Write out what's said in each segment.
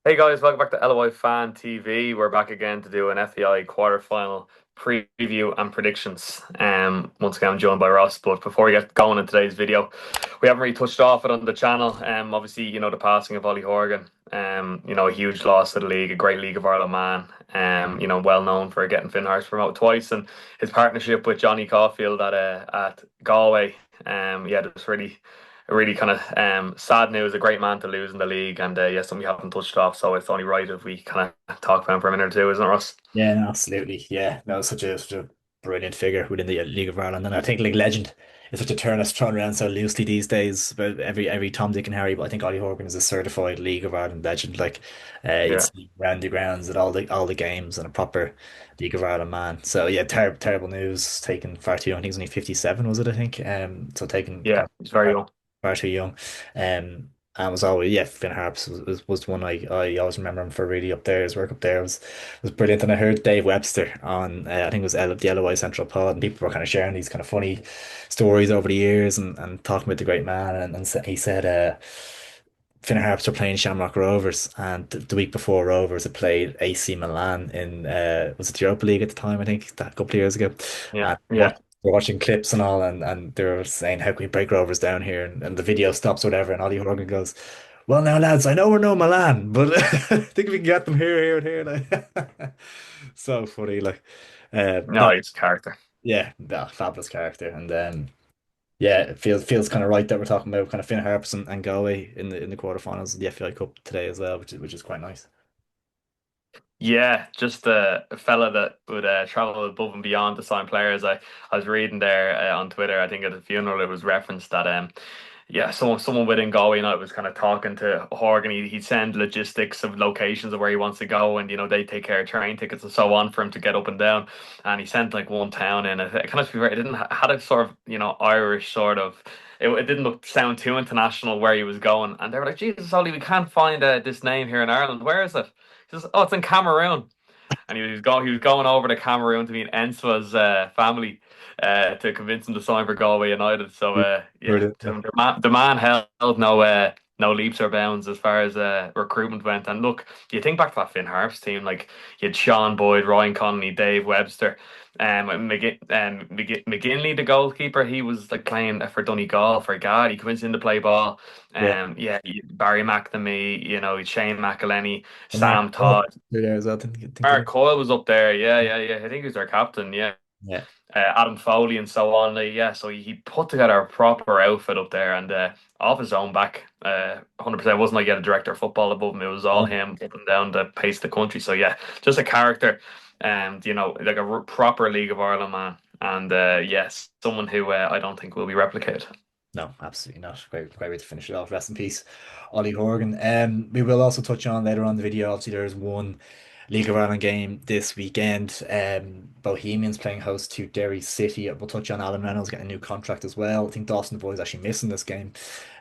Hey guys, welcome back to LOI Fan TV. We're back again to do an FAI quarter-final preview and predictions. Once again, I'm joined by Ross. But before we get going in today's video, we haven't really touched off it on the channel. Obviously, the passing of Ollie Horgan. A huge loss to the league, a great League of Ireland man. Well known for getting Finn Harps promoted twice, and his partnership with Johnny Caulfield at Galway. Just really kind of sad news. A great man to lose in the league, and something we haven't touched off. So it's only right if we kind of talk about him for a minute or two, isn't it, Ross? Yeah, no, absolutely. Yeah, no, such a brilliant figure within the League of Ireland, and I think like legend is such a term that's thrown around so loosely these days. But every Tom, Dick, and Harry, but I think Ollie Horgan is a certified League of Ireland legend. Like, you'd Yeah, see him around the grounds at all the games, and a proper League of Ireland man. So yeah, terrible news. Taken far too young. I think he's only 57, was it? I think. So taken yeah, he's very young. far too young. And was always, yeah, Finn Harps was one I always remember him for. Really up there. His work up there was brilliant. And I heard Dave Webster on I think it was the LOI Central Pod, and people were kind of sharing these kind of funny stories over the years, and talking about the great man, and he said Finn Harps were playing Shamrock Rovers, and the week before Rovers had played AC Milan in was it the Europa League at the time, I think, that a couple of years ago. Yeah, And yeah. we're watching clips and all, and they were saying, how can we break Rovers down here? And the video stops, whatever, and Ollie Horgan goes, well, now, lads, I know we're no Milan, but I think we can get them here, and here. Like, so funny, like, No, no, he's a character. yeah, no, fabulous character, and yeah, it feels kind of right that we're talking about kind of Finn Harps and Galway in the quarterfinals of the FAI Cup today as well, which is quite nice. Yeah, just a fella that would travel above and beyond to sign players. I was reading there on Twitter. I think at the funeral it was referenced that yeah, someone within Galway United was kind of talking to Horgan. He'd send logistics of locations of where he wants to go, and they take care of train tickets and so on for him to get up and down. And he sent like one town in. It kind of it didn't had a sort of Irish sort of. It didn't look sound too international where he was going, and they were like, "Jesus, Ollie, we can't find this name here in Ireland. Where is it?" He says, "Oh, it's in Cameroon." And he was going over to Cameroon to meet Enswa's family to convince him to sign for Galway United. So yeah, Brilliant. the man held no leaps or bounds as far as recruitment went. And look, you think back to that Finn Harps team, like you had Sean Boyd, Ryan Connolly, Dave Webster, McGinley, the goalkeeper. He was like playing for Donegal for God. He comes in to play ball. Yeah. Barry McNamee, Shane McElhenney, And Mark Sam Coyle Todd. there as well. Think of Mark it. Coyle was up there. Yeah. I think he was our captain. Yeah. Yeah. Adam Foley and so on. Yeah. So he put together a proper outfit up there and off his own back. 100%. It wasn't like he had a director of football above him. It was all Yeah. him up and down the pace of the country. So yeah, just a character. And like a proper League of Ireland man. And yes, someone who I don't think will be replicated. No, absolutely not. Great way to finish it off. Rest in peace, Ollie Horgan. We will also touch on later on the video. Obviously, there's one League of Ireland game this weekend. Bohemians playing host to Derry City. We'll touch on Alan Reynolds getting a new contract as well. I think Dawson the boys actually missing this game.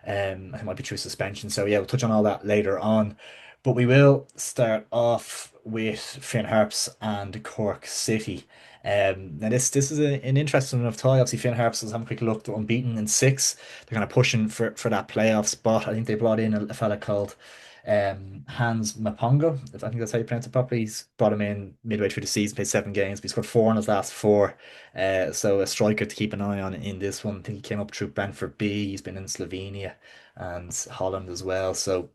It might be through suspension. So yeah, we'll touch on all that later on. But we will start off with Finn Harps and Cork City. Now this is an interesting enough tie. Obviously, Finn Harps has having a quick look, they're unbeaten in six. They're kind of pushing for that playoff spot. I think they brought in a fella called Hans Mapongo. If I think that's how you pronounce it properly. He's brought him in midway through the season, played 7 games, but he scored four in his last four. So a striker to keep an eye on in this one. I think he came up through Brentford B. He's been in Slovenia and Holland as well. So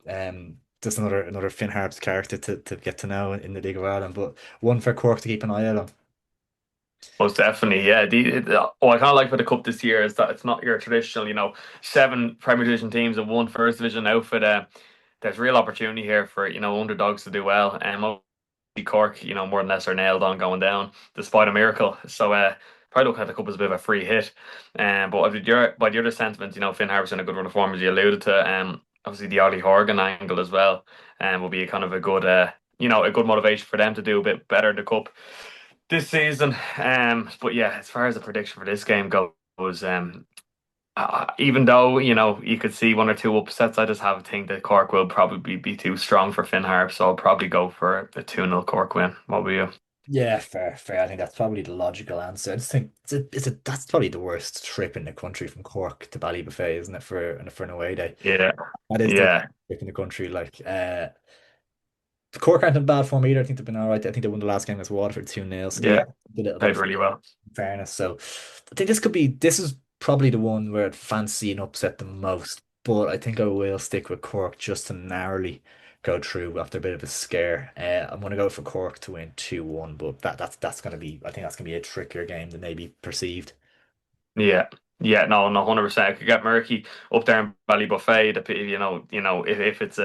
just another Finn Harps character to get to know in the League of Ireland, but one for Cork to keep an eye out on. Most definitely, yeah. I kind of like for the cup this year is that it's not your traditional, seven Premier Division teams and one First Division outfit. There's real opportunity here for underdogs to do well. And Cork, more than less are nailed on going down, despite a miracle. So probably look at the cup as a bit of a free hit. But by the other sentiments, Finn Harps in a good run of form as you alluded to. Obviously the Ollie Horgan angle as well, will be a kind of a good, a good motivation for them to do a bit better in the cup this season. But yeah, as far as the prediction for this game goes, even though you could see one or two upsets, I just have a think that Cork will probably be too strong for Finn Harp, so I'll probably go for a 2-0 Cork win. What about you? Yeah, fair. I think that's probably the logical answer. I just think that's probably the worst trip in the country from Cork to Ballybofey, isn't it, for an away day? Yeah, That is the yeah, trip in the country. Like, Cork aren't in bad form either. I think they've been all right. I think they won the last game against Waterford 2-0. So they Yeah, are a little bit played of really well. fairness. So I think this is probably the one where I'd fancy an upset the most. But I think I will stick with Cork just to narrowly go through after a bit of a scare. I'm going to go for Cork to win 2-1, but that's going to be, I think that's going to be a trickier game than maybe perceived. Yeah, yeah, no, no, 100%. It could get murky up there in Ballybuffet. If it's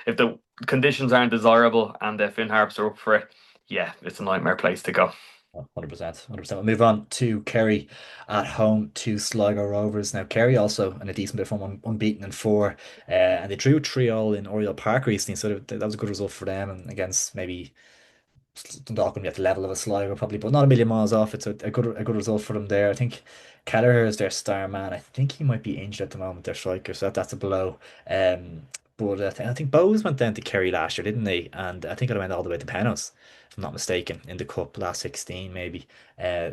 if the conditions aren't desirable and the Finn Harps are up for it, yeah, it's a nightmare place to go. 100%, 100%. We'll move on to Kerry at home to Sligo Rovers. Now, Kerry also in a decent bit of form, unbeaten in four, and they drew 3-all in Oriel Park recently, so that was a good result for them. And against maybe Dundalk going to be at the level of a Sligo probably, but not a million miles off. It's a good result for them there. I think Kelleher is their star man. I think he might be injured at the moment, their striker, so that's a blow. Um, but I think Bowes went down to Kerry last year, didn't they? And I think it went all the way to penalties, if I'm not mistaken, in the cup last 16 maybe.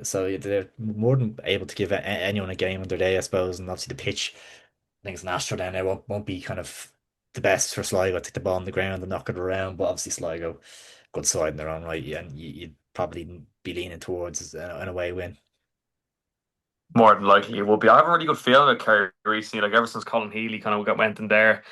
So yeah, they're more than able to give anyone a game on their day, I suppose. And obviously the pitch, I think it's an Astro down there, won't be kind of the best for Sligo to take the ball on the ground and knock it around. But obviously Sligo, good side in their own right, yeah, and you'd probably be leaning towards an away win. More than likely it will be. I have a really good feeling about Kerry recently. Like ever since Colin Healy kind of went in there,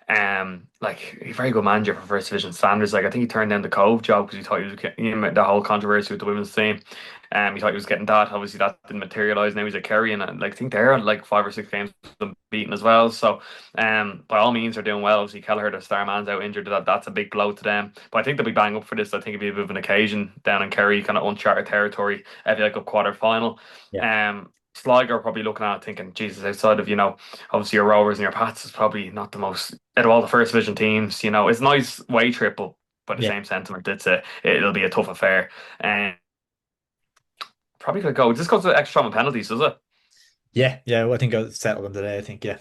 like a very good manager for First Division standards. Like I think he turned down the Cove job because he thought he was getting the whole controversy with the women's team. He thought he was getting that. Obviously, that didn't materialize. Now he's at Kerry, and like, I think they're like 5 or 6 games unbeaten as well. So, by all means, they're doing well. Obviously, Kelleher, the star man's out injured. That's a big blow to them. But I think they'll be bang up for this. I think it'll be a bit of an occasion down in Kerry, kind of uncharted territory. FAI Cup quarter final. Yeah. Sligo are probably looking at it thinking, Jesus, outside of obviously your Rovers and your Pats is probably not the most out of all the first division teams. It's a nice way trip, but by the Yeah. same sentiment, it'll be a tough affair. And probably gonna go. This goes to extra time and penalties, does it? Yeah, yeah. Well, I think I'll settle them today. I think, yeah.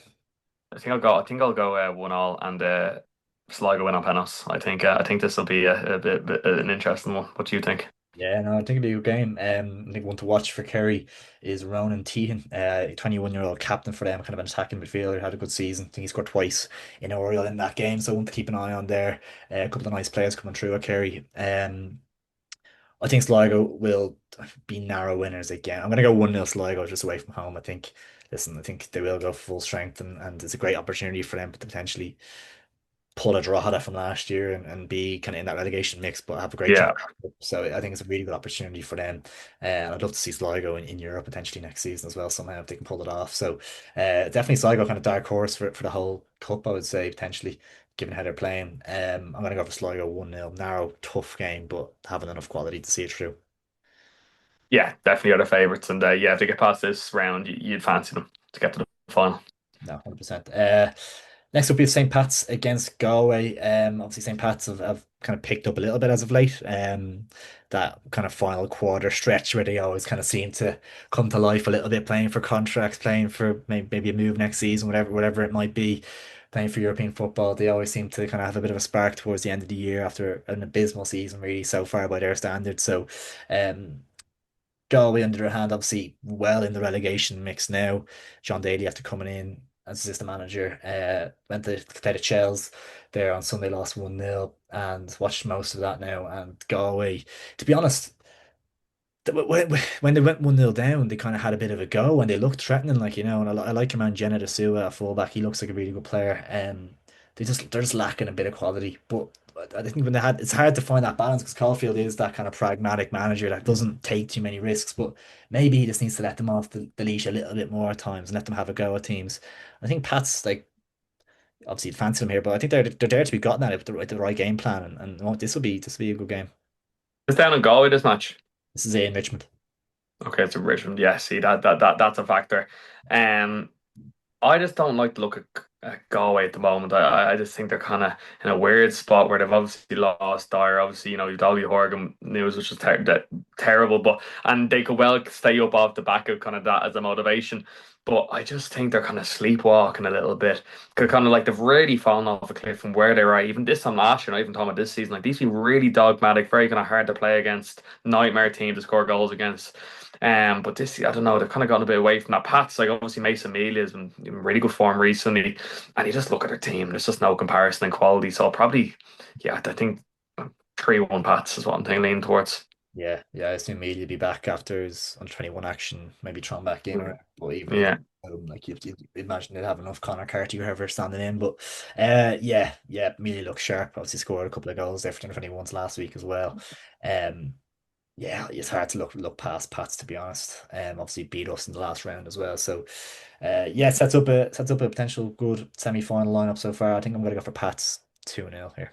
I think I'll go. I think I'll go 1-1 and Sligo win on penalties. I think this will be a bit an interesting one. What do you think? Yeah, no, I think it'll be a good game. I think one to watch for Kerry is Ronan Teahan, 21-year-old captain for them, kind of an attacking midfielder, had a good season. I think he scored twice in Oriel in that game, so one to keep an eye on there. A couple of nice players coming through at Kerry. I think Sligo will be narrow winners again. I'm going to go 1-0 Sligo just away from home. I think they will go full strength, and it's a great opportunity for them to potentially pull a Drogheda from last year and be kind of in that relegation mix, but have a great chance. Yeah, So I think it's a really good opportunity for them. And I'd love to see Sligo in Europe potentially next season as well, somehow if they can pull it off. So definitely Sligo kind of dark horse for the whole cup, I would say, potentially, given how they're playing. I'm going to go for Sligo 1-0. Narrow, tough game, but having enough quality to see it through. yeah, definitely are the favourites, and yeah, if they get past this round, you'd fancy them to get to the final. No, 100%. Next up, we have St. Pat's against Galway. Obviously, St. Pat's have kind of picked up a little bit as of late. That kind of final quarter stretch where they always kind of seem to come to life a little bit, playing for contracts, playing for maybe a move next season, whatever it might be, playing for European football. They always seem to kind of have a bit of a spark towards the end of the year after an abysmal season, really, so far by their standards. So, Galway, on the other hand, obviously well in the relegation mix now. John Daly after coming in as assistant manager, went to play the Chels there on Sunday, lost 1-0, and watched most of that now. And Galway, to be honest, when they went 1-0 down, they kind of had a bit of a go and they looked threatening, and I like your man Jenna De Sua at fullback. He looks like a really good player. They're just lacking a bit of quality. But I think it's hard to find that balance because Caulfield is that kind of pragmatic manager that doesn't take too many risks. But maybe he just needs to let them off the leash a little bit more at times and let them have a go at teams. I think Pat's like obviously you'd fancy them here, but I think they're there to be gotten at it with the right game plan, and this will be a good game. It's down in Galway this match. This is in Richmond. Okay, it's in Richmond. Yeah, see that's a factor. Um, I just don't like the look at Galway at the moment. I just think they're kind of in a weird spot where they've obviously lost Dyer. Obviously, you've Ollie Horgan news, which is terrible, and they could well stay up off the back of kind of that as a motivation. But I just think they're kind of sleepwalking a little bit. They're kind of like they've really fallen off a cliff from where they were at. Even this time last year, not even talking about this season. Like these been really dogmatic, very kind of hard to play against, nightmare team to score goals against. But this, I don't know, they've kind of gotten a bit away from that. Pat's like obviously Mason Mealy has been in really good form recently, and you just look at their team. There's just no comparison in quality. So probably, yeah, I think 3-1 Pats is what I'm thinking, leaning towards. Yeah, yeah, I assume he'll be back after his under 21 action, maybe thrown back in, or but even if Yeah. like you'd imagine they'd have enough Connor Carty or whoever standing in. But yeah, yeah, Mealy looks sharp. Obviously scored a couple of goals there for 21s last week as well. Um, yeah, it's hard to look past Pats to be honest. Obviously beat us in the last round as well. So yeah, it sets up a potential good semi-final lineup so far. I think I'm gonna go for Pats 2-0 here.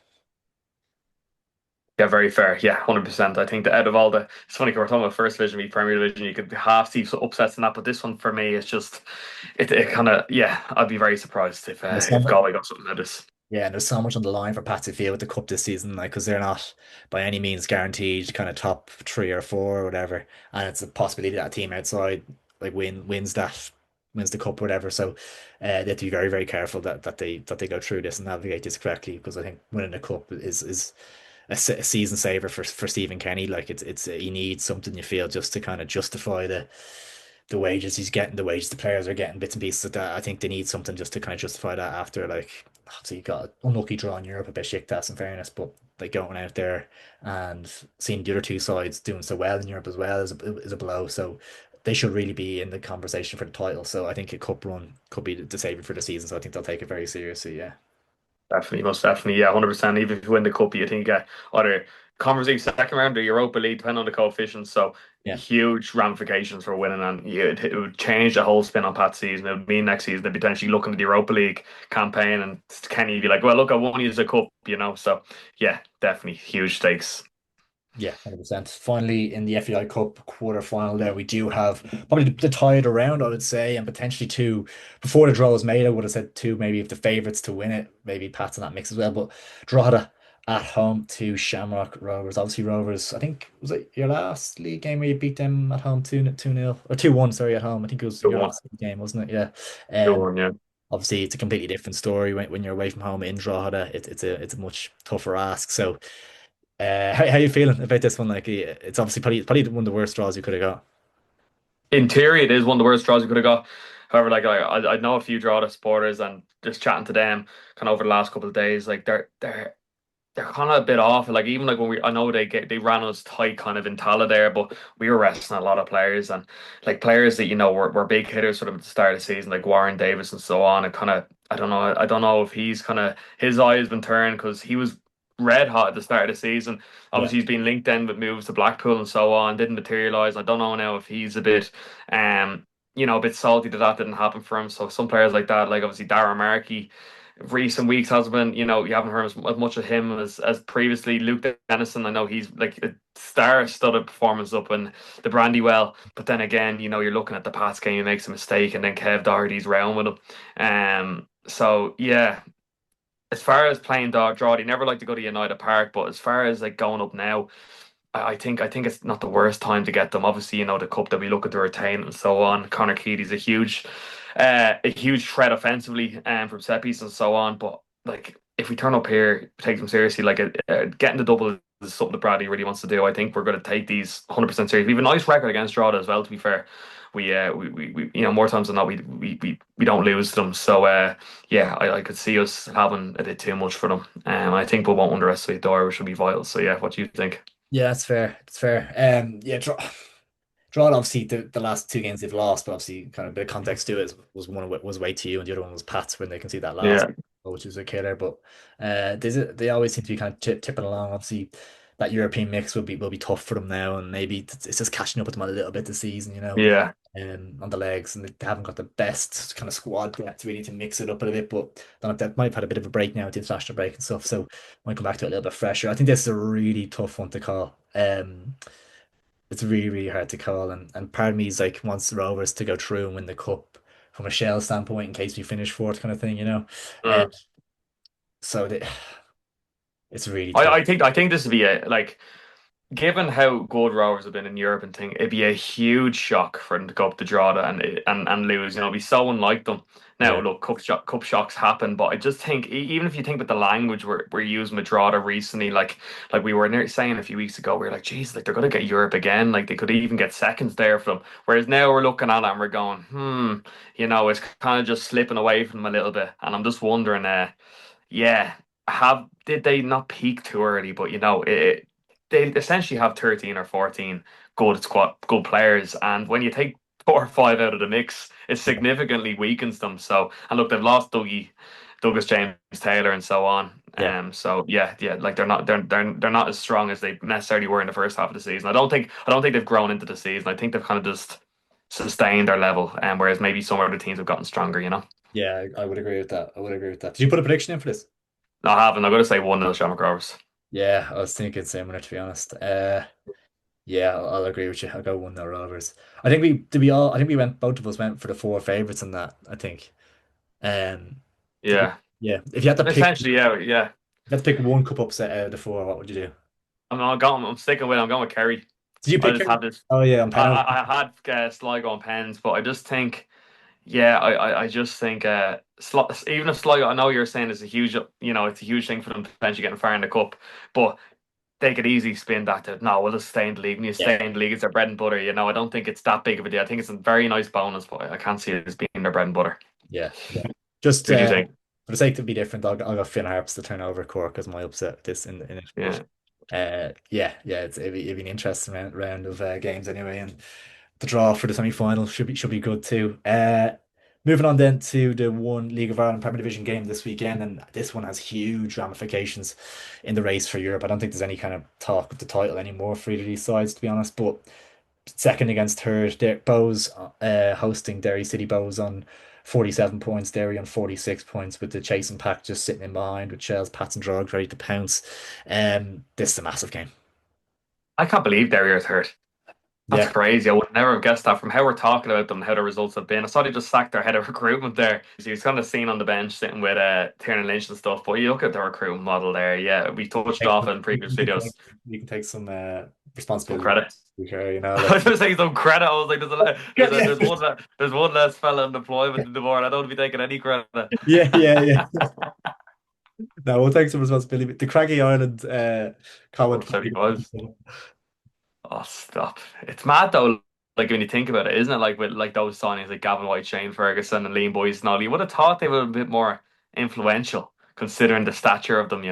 Yeah, very fair. Yeah, 100%. I think that out of all the, it's funny 'cause we're talking about first division, v Premier Division, you could half see some upsets in that, but this one for me is just, it kind of, yeah, I'd be very surprised There's so if much, Galway got something out of this. yeah, and there's so much on the line for Patsy Field with the cup this season, like because they're not by any means guaranteed kind of top three or four or whatever, and it's a possibility that a team outside like wins the cup or whatever. So they have to be very very careful that they go through this and navigate this correctly because I think winning the cup is a season saver for Stephen Kenny. Like it's he needs something you feel just to kind of justify the wages he's getting, the wages the players are getting, bits and pieces of that. I think they need something just to kind of justify that after like obviously you got an unlucky draw in Europe a bit Besiktas in fairness, but like going out there and seeing the other two sides doing so well in Europe as well is a blow. So they should really be in the conversation for the title. So I think a cup run could be the savior for the season. So I think they'll take it very seriously. Yeah. Definitely, most definitely. Yeah, 100%. Even if you win the cup, you think either Conference League second round or Europa League, depending on the coefficients. So Yeah. huge ramifications for winning, and it would change the whole spin on Pat's season. It would mean next season they'd potentially looking at the Europa League campaign, and Kenny be like, "Well, look, I won you the cup." So yeah, definitely huge stakes. Yeah, 100%. Finally, in the FAI Cup quarter final, there we do have probably the tied around, I would say, and potentially two. Before the draw was made, I would have said two, maybe if the favourites to win it, maybe Pats in that mix as well. But Drogheda at home to Shamrock Rovers. Obviously, Rovers, I think, was it your last league game where you beat them at home 2-0 or 2-1, sorry, at home? I think it was Good your one, last league game, wasn't it? Yeah. good Um, one. Yeah. obviously, it's a completely different story when you're away from home in Drogheda. It's a much tougher ask. So, how you feeling about this one? Like, it's obviously probably one of the worst draws you could have got. In theory, it is one of the worst draws you could have got. However, like I know a few Drogheda supporters, and just chatting to them kind of over the last couple of days, like they're kind of a bit off. Like even like when I know they ran us tight kind of in Tala there, but we were resting a lot of players, and like players that were big hitters sort of at the start of the season, like Warren Davis and so on. And kind of I don't know if he's kind of his eye has been turned because he was red hot at the start of the season. Yeah. Obviously, he's been linked in with moves to Blackpool and so on. Didn't materialize. I don't know now if he's a bit a bit salty that didn't happen for him. So some players like that, like obviously Darren Markey recent weeks has been, you haven't heard as much of him as previously. Luke Dennison, I know he's like a star-studded performance up in the Brandywell, but then again, you're looking at the Pats game, he makes a mistake, and then Kev Doherty's round with him. So yeah, as far as playing draw, he never like to go to United Park, but as far as like going up now, I think it's not the worst time to get them. Obviously, the cup that we look at to retain and so on. Connor Keady's a huge threat offensively from set pieces and so on. But like, if we turn up here, take them seriously, like getting the double is something that Bradley really wants to do. I think we're going to take these 100% serious. We have a nice record against Drogheda as well. To be fair, we more times than not we don't lose to them. So yeah, I could see us having a bit too much for them. I think we won't underestimate Dora, which will be vital. So yeah, what do you think? Yeah, that's fair. It's fair. Yeah, draw obviously the last two games they've lost, but obviously kind of a bit of context to it was one was away to you and the other one was Pats when they can see that last, Yeah, which was a killer. But they always seem to be kind of tipping along. Obviously, that European mix will be tough for them now, and maybe it's just catching up with them a little bit this season, yeah, on the legs, and they haven't got the best kind of squad yet to really to mix it up a little bit. But I don't know if that might have had a bit of a break now with the international break and stuff, so might come back to it a little bit fresher. I think this is a really tough one to call. It's really, really hard to call. And part of me is like wants the Rovers to go through and win the cup from a shell standpoint in case we finish fourth kind of thing. Uh, Mm. so it's really I, tough. I think I think this would be a like given how good Rovers have been in Europe and thing, it'd be a huge shock for them to go up to Drogheda and lose. It'd be so unlike them. Now, Yeah. look, cup shocks happen, but I just think even if you think about the language we're using with Drogheda recently, like we were saying a few weeks ago, we were like, geez, like they're gonna get Europe again. Like they could even get seconds there from them. Whereas now we're looking at it and we're going, it's kind of just slipping away from them a little bit. And I'm just wondering, yeah, have did they not peak too early? But they essentially have 13 or 14 good players, and when you take 4 or 5 out of the mix, it Yeah, significantly weakens them. So, and look, they've lost Douglas James Taylor, and so on. yeah, So yeah, like they're not as strong as they necessarily were in the first half of the season. I don't think they've grown into the season. I think they've kind of just sustained their level, and whereas maybe some other teams have gotten stronger. yeah. I would agree with that. I would agree with that. Did you put a prediction in for this? I haven't. I've got to say 1-0 Shamrock Rovers. Yeah, I was thinking similar to be honest. Yeah, I'll agree with you. I'll go 1-0 Rovers. I think we went both of us went for the four favourites in that, I think. Um did we, Yeah, yeah. If you had to pick essentially, yeah. one cup upset out of the four, what would you do? I'm sticking with. I'm going with Kerry. Did you I pick just Kerry? had this. Oh yeah, on I, penalty. I I had Sligo on pens, but I just think, yeah, I just think, even if Sligo, I know you're saying it's a huge thing for them potentially getting far in the cup, but they could easily spin that to no, we'll just stay in the league. When you Yeah, stay in the league, it's their bread and butter. I don't think it's that big of a deal. I think it's a very nice bonus, but I can't see it as being their bread and butter. yeah, yeah. Just Who do you think? for the sake to be different, I'll go Finn Harps to turn over Cork as my upset with this in it. But Yeah. yeah, it'd be an interesting round of games anyway, and the draw for the semi-final should be good too. Moving on then to the one League of Ireland Premier Division game this weekend, and this one has huge ramifications in the race for Europe. I don't think there's any kind of talk of the title anymore for either of these sides, to be honest. But second against third, Bows hosting Derry City Bows on 47 points, Derry on 46 points, with the chasing pack just sitting in behind with Shells, Pats, and Drogs ready to pounce. This is a massive game. I can't believe they're your third. That's Yeah, crazy. I would never have guessed that from how we're talking about them, how the results have been. I saw they just sacked their head of recruitment there. He was kind of seen on the bench sitting with Tiernan Lynch and stuff. But you look at the recruitment model there. Yeah, we touched off in previous videos. you can take some Some responsibility. credit. Okay, you know, I like was going to say some credit. I was like, yeah, yeah, there's one less fella in deployment in the board. I don't want to be taking any credit. yeah, yeah, yeah. No, we'll take some responsibility. The Craggy Island comment. 175. Oh, stop. It's mad though, like when you think about it, isn't it? Like with like those signings like Gavin White, Shane Ferguson, and Liam Boyce and all, you would have thought they were a bit more influential considering the stature of them.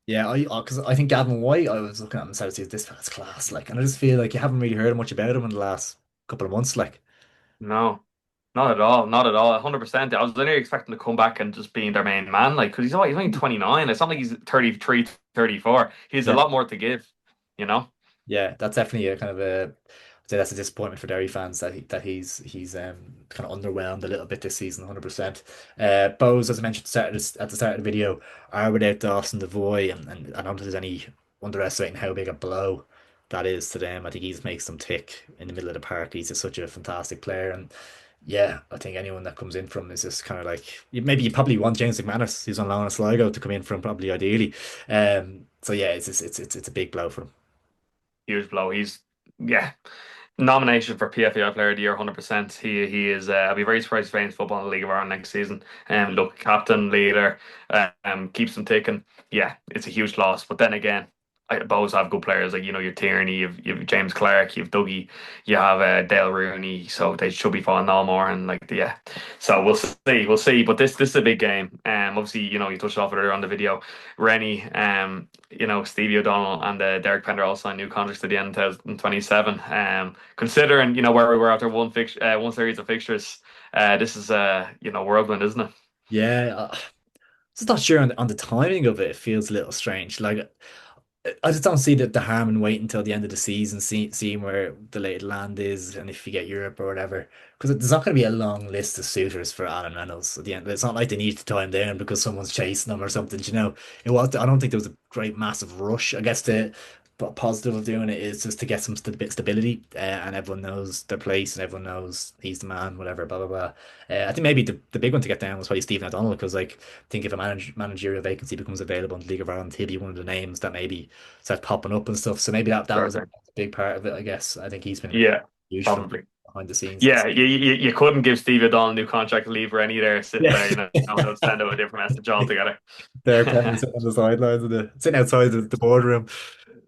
Yeah, I because I think Gavin White, I was looking at him and said, this fella's class, like, and I just feel like you haven't really heard much about him in the last couple of months, like. No, not at all. Not at all. 100%. I was literally expecting to come back and just being their main man, like, because he's only 29. It's not like he's 33, 34. He has a Yeah. lot more to give, you know? Yeah, that's definitely a kind of I'd say that's a disappointment for Derry fans that he's kind of underwhelmed a little bit this season, 100%. Bows, as I mentioned at the start of the video, are without Dawson Devoy, and I don't think there's any underestimating how big a blow that is to them. I think he just makes them tick in the middle of the park. He's just such a fantastic player, and yeah, I think anyone that comes in from is just kind of like maybe you probably want James McManus, who's on loan at Sligo, to come in from probably ideally. So yeah, it's a big blow for him. Huge blow. Yeah, nomination for PFAI Player of the Year, 100%. He is. I'll be very surprised if he plays football in the League of Ireland next season. Look, captain, leader, keeps them ticking. Yeah, it's a huge loss. But then again, both have good players like your Tierney, you've James Clark, you've Dougie, you have Dale Rooney. So they should be falling no more. And like yeah, so we'll see. But this is a big game. Obviously you touched off earlier on the video. Rennie, Stevie O'Donnell and Derek Pender all signed new contracts to the end of 2027. Considering where we were after one series of fixtures, this is whirlwind, isn't it? Yeah, just not sure on the timing of it. It feels a little strange. Like I just don't see the harm in waiting until the end of the season, seeing where the lay of the land is, and if you get Europe or whatever. Because there's not going to be a long list of suitors for Alan Reynolds at the end. It's not like they need to tie him down because someone's chasing them or something. It was. I don't think there was a great massive rush. I guess the positive of doing it is just to get some stability, and everyone knows their place and everyone knows he's the man, whatever, blah blah blah. I think maybe the big one to get down was probably Stephen O'Donnell because like I think if a managerial vacancy becomes available in the League of Ireland, he'll be one of the names that maybe start popping up and stuff. So maybe that was a Sure. big part of it, I guess. I think he's been Yeah, huge for them probably. behind the scenes. Yeah, you couldn't give Steve O'Donnell a new contract to leave Rennie there sitting Yeah, there, they'll send out a different message altogether. they're probably sitting on the sidelines and sitting outside the boardroom.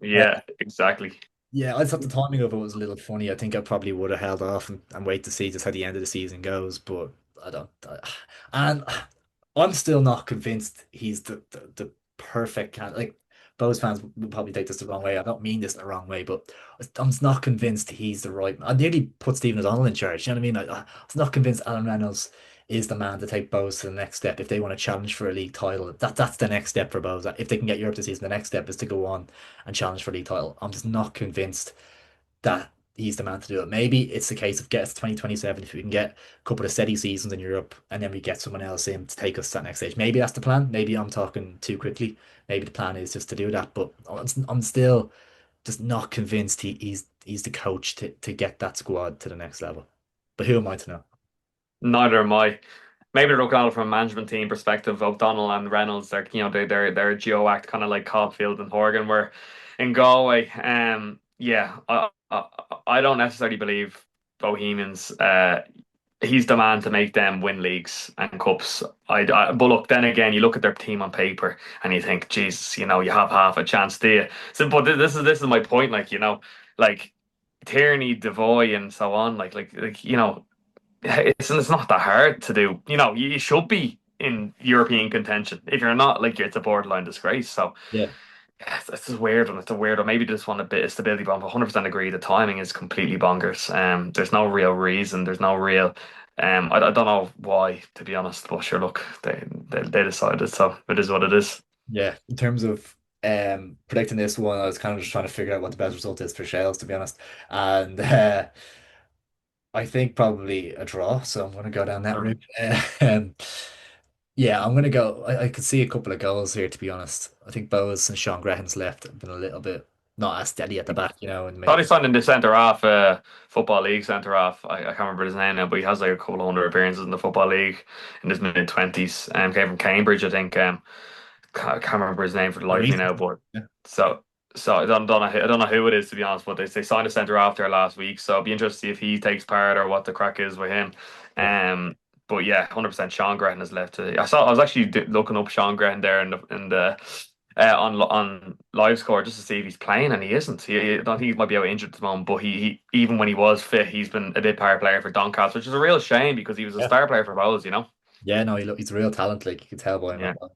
Uh, Yeah, exactly. yeah, I just thought the timing of it was a little funny. I think I probably would have held off and wait to see just how the end of the season goes, but I don't. And I'm still not convinced he's the perfect like Bose fans will probably take this the wrong way. I don't mean this in the wrong way, but I'm just not convinced he's the right man. I nearly put Stephen O'Donnell in charge. You know what I mean? I was not convinced Alan Reynolds is the man to take Bose to the next step if they want to challenge for a league title. That's the next step for Bose. If they can get Europe this season, the next step is to go on and challenge for a league title. I'm just not convinced that he's the man to do it. Maybe it's the case of get us to 2027 if we can get a couple of steady seasons in Europe and then we get someone else in to take us to that next stage. Maybe that's the plan. Maybe I'm talking too quickly. Maybe the plan is just to do that. But I'm still just not convinced he's the coach to get that squad to the next level. But who am I to know? Neither am I. Maybe they're looking at it from a management team perspective. O'Donnell and Reynolds, they're a geo act kind of like Caulfield and Horgan were in Galway. Yeah, I don't necessarily believe Bohemians. He's the man to make them win leagues and cups. But look, then again, you look at their team on paper and you think, Jesus, you have half a chance, do you? So, but this is my point. Like, like Tierney, Devoy, and so on. It's not that hard to do. You should be in European contention. If you're not, like, it's a borderline disgrace. So Yeah. yeah, it's just weird one. It's a weird one. Maybe they just want a bit of stability, but I 100% agree. The timing is completely bonkers. There's no real reason. There's no real. I don't know why, to be honest. But sure, look, they decided, so it is what it is. Yeah. In terms of predicting this one, I was kind of just trying to figure out what the best result is for Shells, to be honest. And I think probably a draw, so I'm going to go down that route. Um, yeah, I'm going to go. I could see a couple of goals here, to be honest. I think Bowes and Sean Graham's left have been a little bit not as steady at the back, and Thought maybe he signed in the centre half, football league centre half. I can't remember his name now, but he has like a couple of hundred appearances in the football league in his mid 20s. Came from Cambridge, I think. Can't remember his name for the life of me Maurice. now, but Yeah, so I don't know who it is, to be honest. But they signed a centre half there last week, so I'll be interested to see if he takes part or what the crack is with him. yeah, But yeah, 100% Sean Grehan has left. I was actually looking up Sean Grehan there on live score just to see if he's playing, and he isn't. I don't think he might be out injured at the moment, but he even when he was fit, he's been a bit power player for Doncaster, which is a real shame because he was a yeah. star player for Bowles. Yeah, no, he's a real talent. Like you can tell by him. Yeah, I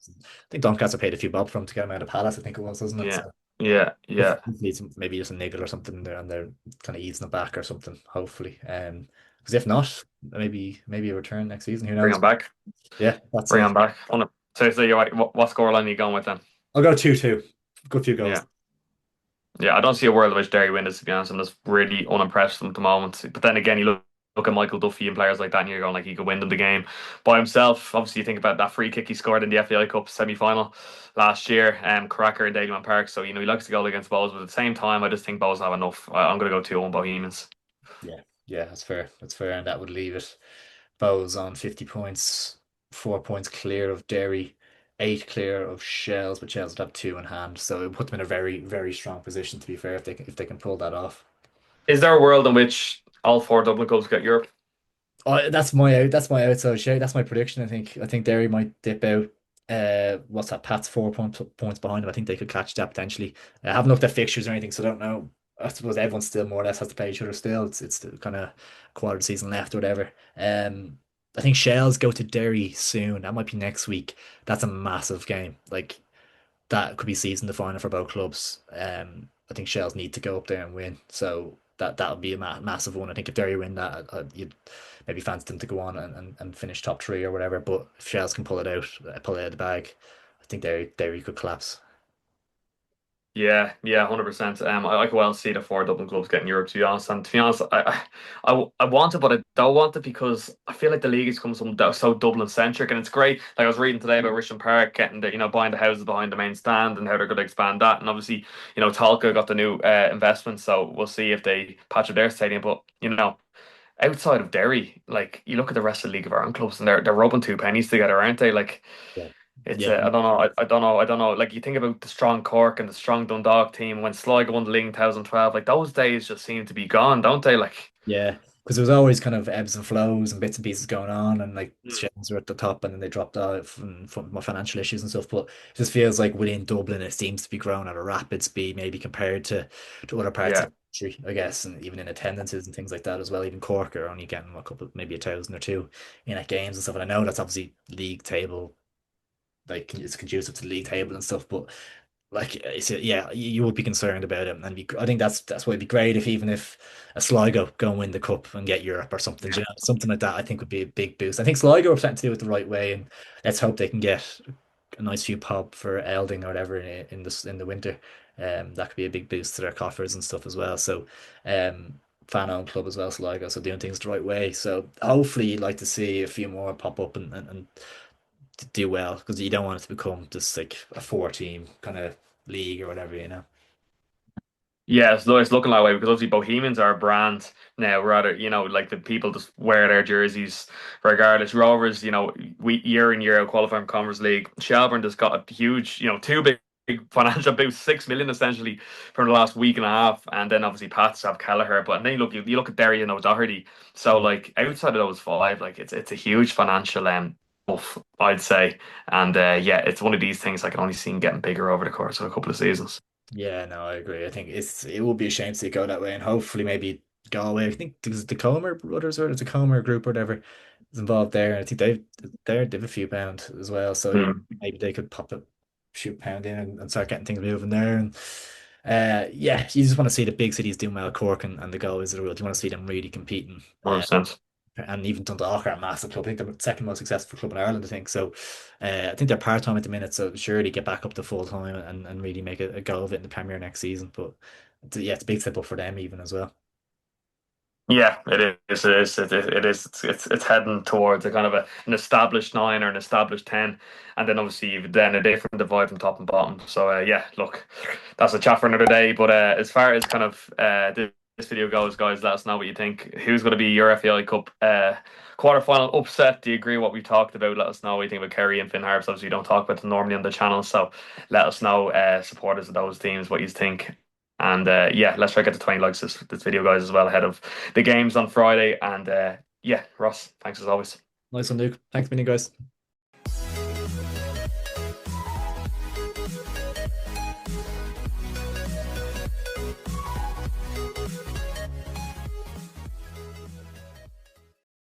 think Doncaster paid a few bob for him to get him out of Palace. I think it was, wasn't it? yeah, So yeah, yeah. hopefully it's maybe just a niggle or something there, and they're kind of easing it back or something. Hopefully, because if not, maybe a return next season. Who Bring knows? him back. Yeah, that's Bring it. him back. So you're right. What scoreline are you going with then? I'll go 2-2. Good few goals. Yeah. Yeah, I don't see a world in which Derry win this, to be honest. I'm just really unimpressed with them at the moment. But then again, you look at Michael Duffy and players like that, and you're going like he could win them the game by himself. Obviously, you think about that free kick he scored in the FAI Cup semi-final last year, Cracker in Dalymount Park. So, he likes to go against Bows, but at the same time, I just think Bows have enough. I'm going to go 2-1 Bohemians. Yeah, yeah, that's fair. That's fair, and that would leave it. Bows on 50 points, 4 points clear of Derry, eight clear of Shells, but Shells would have two in hand. So it would put them in a very, very strong position, to be fair, if they can pull that off. Is there a world in which all four Dublin clubs get Europe? Oh, that's my outside shout. That's my prediction. I think Derry might dip out. What's that? Pat's points behind them. I think they could catch that potentially. I haven't looked at fixtures or anything, so I don't know. I suppose everyone still more or less has to play each other still. It's the kind of quarter of the season left or whatever. I think Shells go to Derry soon. That might be next week. That's a massive game. Like that could be season defining for both clubs. I think Shells need to go up there and win. So that would be a massive one. I think if Derry win that, you'd maybe fancy them to go on and finish top three or whatever. But if Shells can pull it out of the bag, I think Derry could collapse. Yeah, yeah, 100%. I could well see the four Dublin clubs getting Europe, to be honest. And to be honest, I want it, but I don't want it because I feel like the league has become so Dublin centric, and it's great. Like I was reading today about Richmond Park getting buying the houses behind the main stand and how they're going to expand that. And obviously, Talca got the new investment, so we'll see if they patch up their stadium. But outside of Derry, like you look at the rest of the League of Ireland clubs, and they're rubbing two pennies together, aren't they? Like. Yeah. It's Yeah, I don't know. I don't know. Like you think about the strong Cork and the strong Dundalk team when Sligo won the league in 2012. Like those days just seem to be gone, don't they? Like, yeah, because there was always kind of ebbs and flows and bits and pieces going on, and like mm, Shells were at the top, and then they dropped out from more financial issues and stuff. But it just feels like within Dublin, it seems to be growing at a rapid speed, maybe compared to other parts yeah, of the country, I guess, and even in attendances and things like that as well. Even Cork are only getting a couple, maybe 1,000 or two in at games and stuff. And I know that's obviously league table like it's conducive to the league table and stuff. But like it's yeah, you would be concerned about it, and I think that's why it'd be great if even if a Sligo go and win the cup and get Europe or something, you know, something like that. I think would be a big boost. I think Sligo are planning to do it the right way, and let's hope they can get a nice few pub for Elding or whatever in the winter. That could be a big boost to their coffers and stuff as well. So, fan owned club as well, Sligo. So doing things the right way. So hopefully you'd like to see a few more pop up and do well because you don't want it to become just like a four team kind of league or whatever, you know. Yeah, it's looking that way because obviously Bohemians are a brand now, rather, like the people just wear their jerseys regardless. Rovers, we year in, year out qualifying for Conference League. Shelbourne just got a huge, two big financial boost, 6 million essentially from the last week and a half. And then obviously Pats have Kelleher. But then you look at Derry and O'Doherty. So like outside of those five, like it's a huge financial buff, I'd say. And yeah, it's one of these things I can only see getting bigger over the course of a couple of seasons. Yeah, no, I agree. I think it would be a shame to see it go that way, and hopefully maybe Galway. I think there's the Comer brothers or the Comer group or whatever is involved there. I think they've a few pound as well, so Hmm. maybe they could pop a few pound in and start getting things moving there. And yeah, you just want to see the big cities doing well, Cork and the Galways of the world. You want to see them really competing. 100%. And even Dundalk are a massive club. I think they're the second most successful club in Ireland, I think. So I think they're part time at the minute, so surely get back up to full time and really make a go of it in the Premier next season. But yeah, it's a big step up for them even as well. Yeah, it is. It is. It is. It's heading towards a kind of an established nine or an established 10, and then obviously you've then a different divide from top and bottom. So yeah, look, that's a chat for another day. But as far as kind of this video goes, guys, let us know what you think. Who's going to be your FAI Cup quarterfinal upset? Do you agree with what we talked about? Let us know what you think about Kerry and Finn Harps. Obviously, we don't talk about them normally on the channel, so let us know, supporters of those teams, what you think. And yeah, let's try to get to 20 likes this video, guys, as well, ahead of the games on Friday. And yeah, Ross, thanks as always. Nice one, Luke. Thanks, many guys.